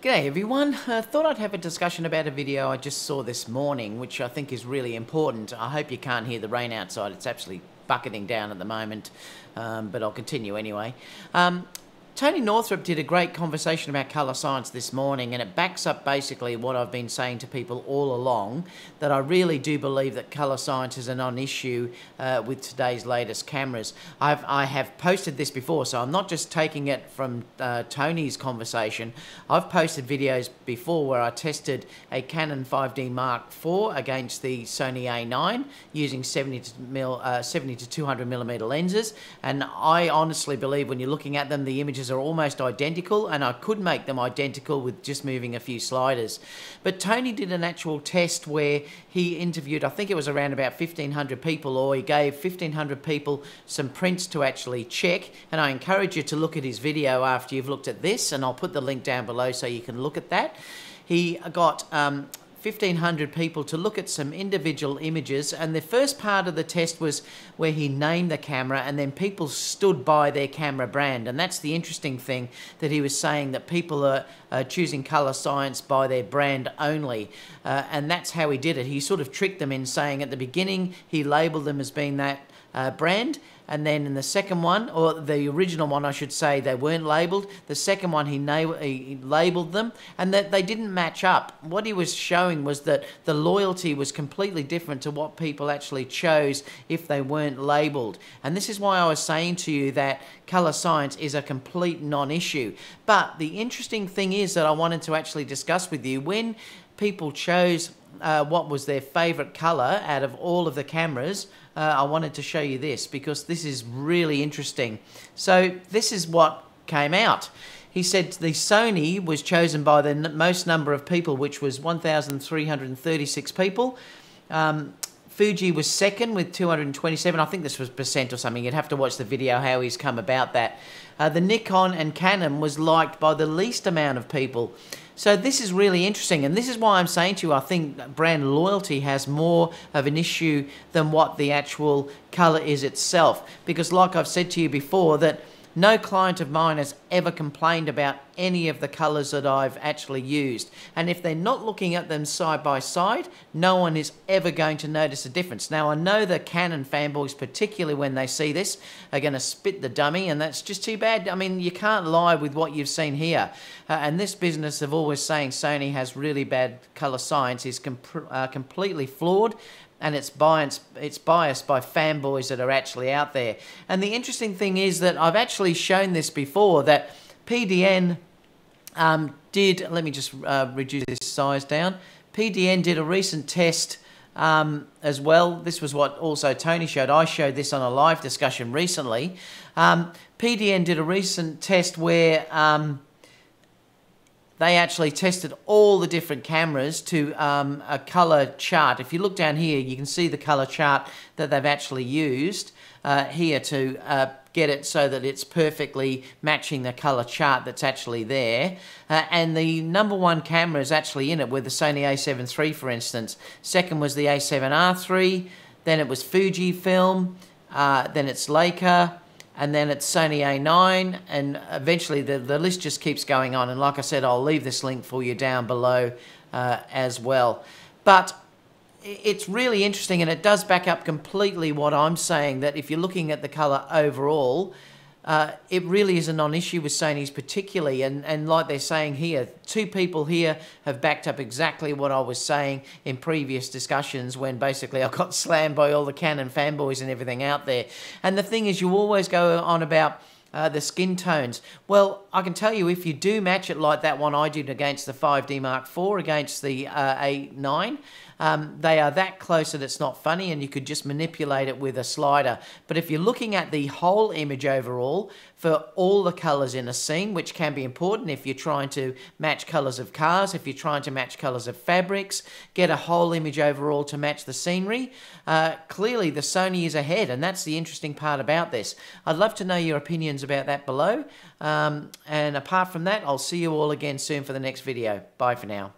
G'day everyone. Thought I'd have a discussion about a video I just saw this morning, which I think is really important. I hope you can't hear the rain outside. It's actually bucketing down at the moment, but I'll continue anyway. Tony Northrup did a great conversation about colour science this morning, and it backs up basically what I've been saying to people all along, that I really do believe that colour science is a non-issue with today's latest cameras. I have posted this before, so I'm not just taking it from Tony's conversation. I've posted videos before where I tested a Canon 5D Mark IV against the Sony A9 using 70 to 200mm lenses, and I honestly believe when you're looking at them, the images are almost identical, and I could make them identical with just moving a few sliders. But Tony did an actual test where he interviewed, I think it was around about 1,500 people, or he gave 1,500 people some prints to actually check, and I encourage you to look at his video after you've looked at this, and I'll put the link down below so you can look at that. He got 1,500 people to look at some individual images, and the first part of the test was where he named the camera, and then people stood by their camera brand. And that's the interesting thing, that he was saying that people are choosing colour science by their brand only, and that's how he did it. He sort of tricked them in saying at the beginning he labelled them as being that brand, and then in the second one, or the original one I should say, they weren't labelled. The second one he labelled them, and that they didn't match up. What he was showing was that the loyalty was completely different to what people actually chose if they weren't labelled. And this is why I was saying to you that colour science is a complete non-issue. But the interesting thing is that I wanted to actually discuss with you, when people chose what was their favourite colour out of all of the cameras, I wanted to show you this because this is really interesting. So this is what came out. He said the Sony was chosen by the most number of people, which was 1,336 people. Fuji was second with 227. I think this was percent or something. You'd have to watch the video how he's come about that. The Nikon and Canon was liked by the least amount of people. So this is really interesting, and this is why I'm saying to you, I think brand loyalty has more of an issue than what the actual colour is itself. Because like I've said to you before, that no client of mine has ever complained about any of the colours that I've actually used. And if they're not looking at them side by side, no one is ever going to notice a difference. Now, I know the Canon fanboys, particularly when they see this, are going to spit the dummy, and that's just too bad. I mean, you can't lie with what you've seen here. And this business of always saying Sony has really bad colour science is completely flawed. And it's biased by fanboys that are actually out there. And the interesting thing is that I've actually shown this before, that PDN did, let me just reduce this size down. PDN did a recent test as well. This was what also Tony showed. I showed this on a live discussion recently. PDN did a recent test where they actually tested all the different cameras to a colour chart. If you look down here, you can see the colour chart that they've actually used here to get it so that it's perfectly matching the colour chart that's actually there. And the number one camera is actually in it, with the Sony a7 III, for instance. Second was the a7R III, then it was Fujifilm, then it's Leica, and then it's Sony A9, and eventually the list just keeps going on. And like I said, I'll leave this link for you down below as well. But it's really interesting, and it does back up completely what I'm saying, that if you're looking at the colour overall, it really is a non-issue with Sony's particularly, and like they're saying here, two people here have backed up exactly what I was saying in previous discussions, when basically I got slammed by all the Canon fanboys and everything out there. And the thing is, you always go on about the skin tones. Well, I can tell you, if you do match it like that one I did against the 5D Mark IV against the A9, they are that close that it's not funny, and you could just manipulate it with a slider. But if you're looking at the whole image overall, for all the colours in a scene, which can be important if you're trying to match colours of cars, if you're trying to match colours of fabrics, get a whole image overall to match the scenery, clearly the Sony is ahead, and that's the interesting part about this. I'd love to know your opinions about that below. And apart from that, I'll see you all again soon for the next video. Bye for now.